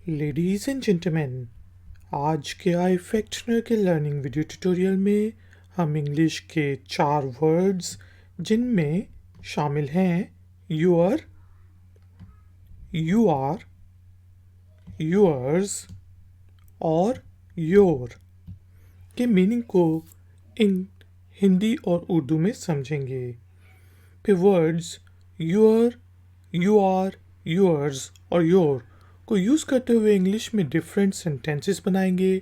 Ladies and gentleman, आज के आई फैक्शनर के लर्निंग वीडियो ट्यूटोरियल में हम इंग्लिश के 4 वर्ड्स जिनमें शामिल हैं योर, यू आर, योर्स और योर के मीनिंग को इन हिंदी और उर्दू में समझेंगे। फिर words your, you are, yours और योर को यूज़ करते हुए इंग्लिश में डिफरेंट सेंटेंसेस बनाएंगे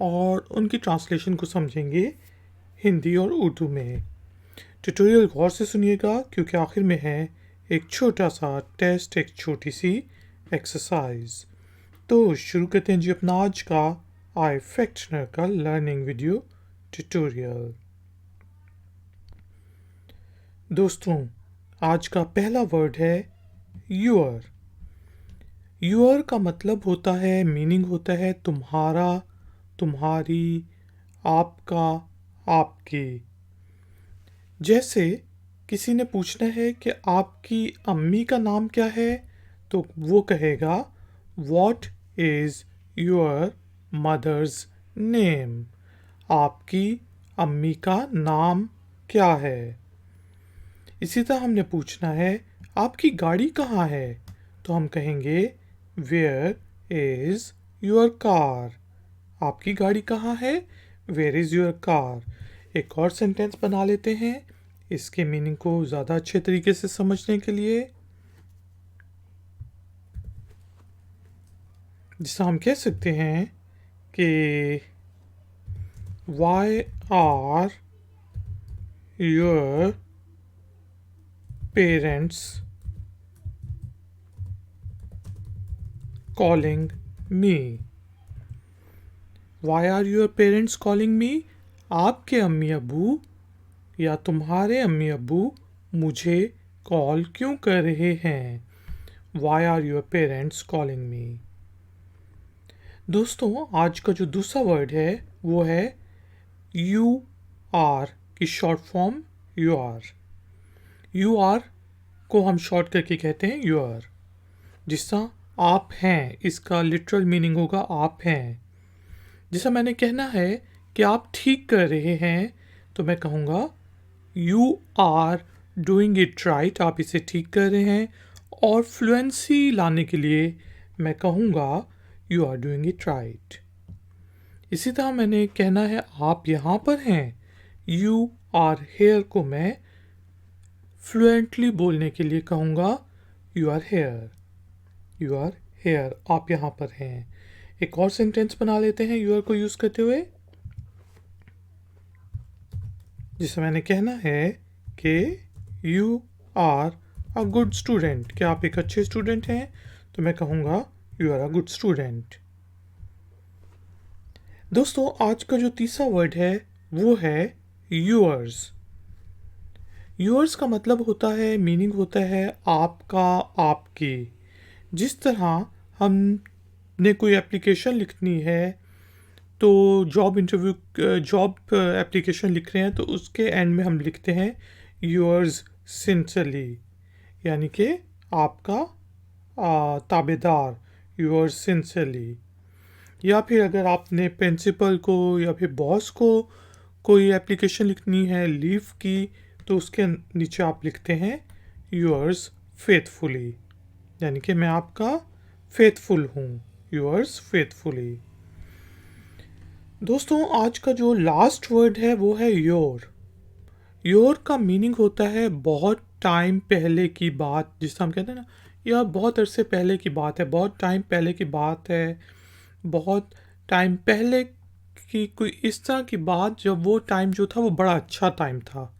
और उनकी ट्रांसलेशन को समझेंगे हिंदी और उर्दू में। ट्यूटोरियल गौर से सुनिएगा क्योंकि आखिर में है एक छोटा सा टेस्ट, एक छोटी सी एक्सरसाइज। तो शुरू करते हैं जी अपना आज का आई फैक्शनर का लर्निंग वीडियो ट्यूटोरियल। दोस्तों, आज का पहला वर्ड है योर। योर का मतलब होता है, मीनिंग होता है तुम्हारा, तुम्हारी, आपका, आपकी। जैसे किसी ने पूछना है कि आपकी अम्मी का नाम क्या है, तो वो कहेगा what is your mother's name. आपकी अम्मी का नाम क्या है। इसी तरह हमने पूछना है आपकी गाड़ी कहाँ है, तो हम कहेंगे वेयर इज़ योर कार। आपकी गाड़ी कहाँ है, वेयर इज़ योर कार। एक और सेंटेंस बना लेते हैं इसके मीनिंग को ज़्यादा अच्छे तरीके से समझने के लिए। जिससे हम कह सकते हैं कि why are your parents calling me? Why are your parents calling me? आपके अम्मी अब्बू या तुम्हारे अम्मी अब्बू मुझे कॉल क्यों कर रहे हैं। Why are your parents calling me? दोस्तों, आज का जो दूसरा वर्ड है वो है यू आर की short form you are. You are को हम शॉर्ट करके कहते हैं यू आर। जिसका आप हैं, इसका लिटरल मीनिंग होगा आप हैं। जैसा मैंने कहना है कि आप ठीक कर रहे हैं, तो मैं कहूँगा you are doing it right. आप इसे ठीक कर रहे हैं। और फ्लुएंसी लाने के लिए मैं कहूँगा you are doing it right. इसी तरह मैंने कहना है आप यहाँ पर हैं, यू आर हेयर को मैं फ्लुएंटली बोलने के लिए कहूँगा you are here. You are here, आप यहाँ पर हैं। एक और सेंटेंस बना लेते हैं यू आर को यूज़ करते हुए। जिसे मैंने कहना है कि you are a good student, कि आप एक अच्छे स्टूडेंट हैं, तो मैं कहूँगा you are a good student. दोस्तों, आज का जो तीसरा वर्ड है वो है यूअर्स। यूअर्स का मतलब होता है, मीनिंग होता है आपका, आपकी। जिस तरह हमने कोई एप्लीकेशन लिखनी है, तो जॉब एप्लीकेशन लिख रहे हैं, तो उसके एंड में हम लिखते हैं योर्स सिंसियरली, यानी कि आपका ताबेदार, योर्स सिंसियरली। या फिर अगर आपने प्रिंसिपल को या फिर बॉस को कोई एप्लीकेशन लिखनी है लीव की, तो उसके नीचे आप लिखते हैं योर्स फेथफुली, यानी कि मैं आपका फेथफुल हूँ, योर्स फेथफुली। दोस्तों, आज का जो लास्ट वर्ड है वो है योर। योर का मीनिंग होता है बहुत टाइम पहले की बात। जिससे हम कहते हैं ना, यह बहुत अरसे पहले की बात है, बहुत टाइम पहले की बात है, बहुत टाइम पहले की कोई इस तरह की बात, जब वो टाइम जो था वो बड़ा अच्छा टाइम था।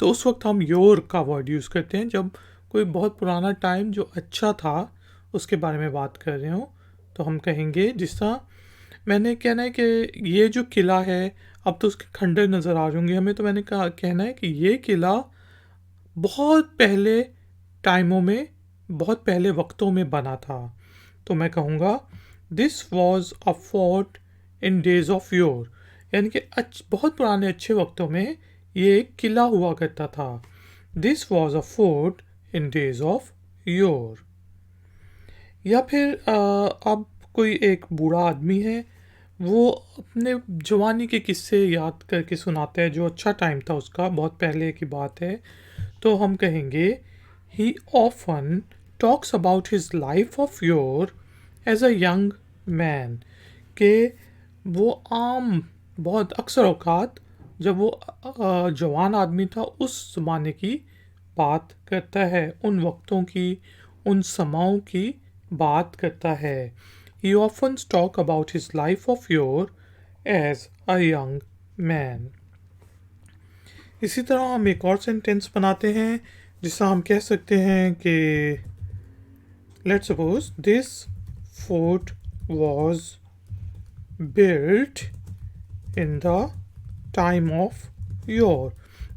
तो उस वक्त हम योर का वर्ड यूज़ करते हैं जब कोई बहुत पुराना टाइम जो अच्छा था उसके बारे में बात कर रहे हो। तो हम कहेंगे, जिस तरह मैंने कहना है कि ये जो किला है, अब तो उसके खंडर नज़र आ जाएंगे हमें, तो मैंने कहना है कि ये किला बहुत पहले टाइमों में, बहुत पहले वक्तों में बना था। तो मैं कहूँगा this was a fort in days of your, यानी कि बहुत पुराने अच्छे वक्तों में ये एक किला हुआ करता था। This was a fort in days of your. या फिर अब कोई एक बूढ़ा आदमी है, वो अपने जवानी के किस्से याद करके सुनाता है, जो अच्छा टाइम था उसका, बहुत पहले की बात है। तो हम कहेंगे he often talks about his life of your age a young man, के वो आम बहुत अक्सर औकात जब वो जवान आदमी था उस ज़माने की बात करता है, उन वक्तों की, उन समाओं की बात करता है। He often talk about his life of yore as a young man. इसी तरह हम एक और सेंटेंस बनाते हैं जिससे हम कह सकते हैं कि let's suppose this fort was built in the time of yore,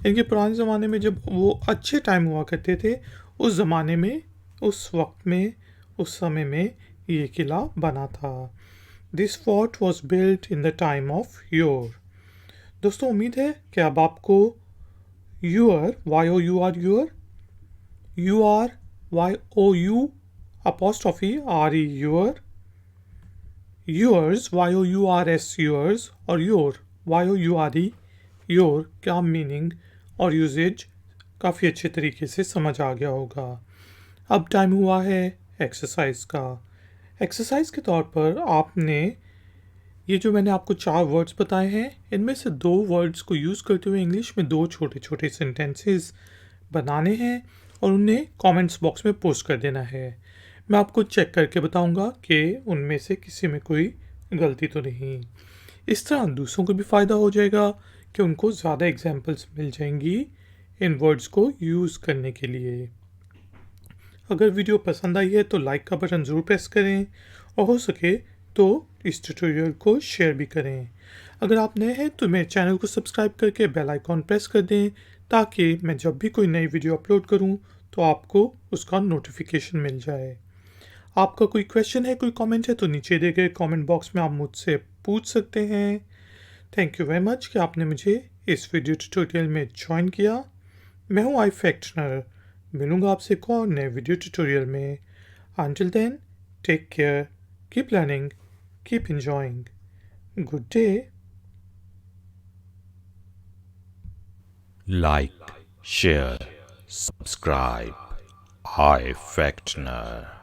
इनके पुराने ज़माने में जब वो अच्छे टाइम हुआ करते थे, उस ज़माने में, उस वक्त में, उस समय में ये किला बना था। This fort was built in the time of yore. दोस्तों, उम्मीद है कि अब आपको your, Y O U are, you R, Y O U apostrophe R E, you're, yours, Y O U R S, yours, और yore, Y O U R E, yore क्या meaning और uses काफ़ी अच्छे तरीके से समझ आ गया होगा। अब टाइम हुआ है एक्सरसाइज का। एक्सरसाइज के तौर पर आपने ये जो मैंने आपको 4 वर्ड्स बताए हैं, इनमें से 2 वर्ड्स को यूज़ करते हुए इंग्लिश में 2 छोटे छोटे सेंटेंसेस बनाने हैं और उन्हें कमेंट्स बॉक्स में पोस्ट कर देना है। मैं आपको चेक करके बताऊंगा कि उनमें से किसी में कोई गलती तो नहीं। इस तरह दूसरों को भी फ़ायदा हो जाएगा कि उनको ज़्यादा एग्जाम्पल्स मिल जाएंगी इन वर्ड्स को यूज़ करने के लिए। अगर वीडियो पसंद आई है तो लाइक का बटन ज़रूर प्रेस करें और हो सके तो इस ट्यूटोरियल को शेयर भी करें। अगर आप नए हैं तो मेरे चैनल को सब्सक्राइब करके बेल आइकॉन प्रेस कर दें ताकि मैं जब भी कोई नई वीडियो अपलोड करूं तो आपको उसका नोटिफिकेशन मिल जाए। आपका कोई क्वेश्चन है, कोई कमेंट है तो नीचे दिए गए कमेंट बॉक्स में आप मुझसे पूछ सकते हैं। थैंक यू वेरी मच कि आपने मुझे इस वीडियो ट्यूटोरियल में ज्वाइन किया। मैं हूँ आई फैक्टनर। मिलूँगा आपसे एक और नए वीडियो ट्यूटोरियल में। Until then, take care, keep learning, keep enjoying. Good day. Like, share, subscribe. iFactner.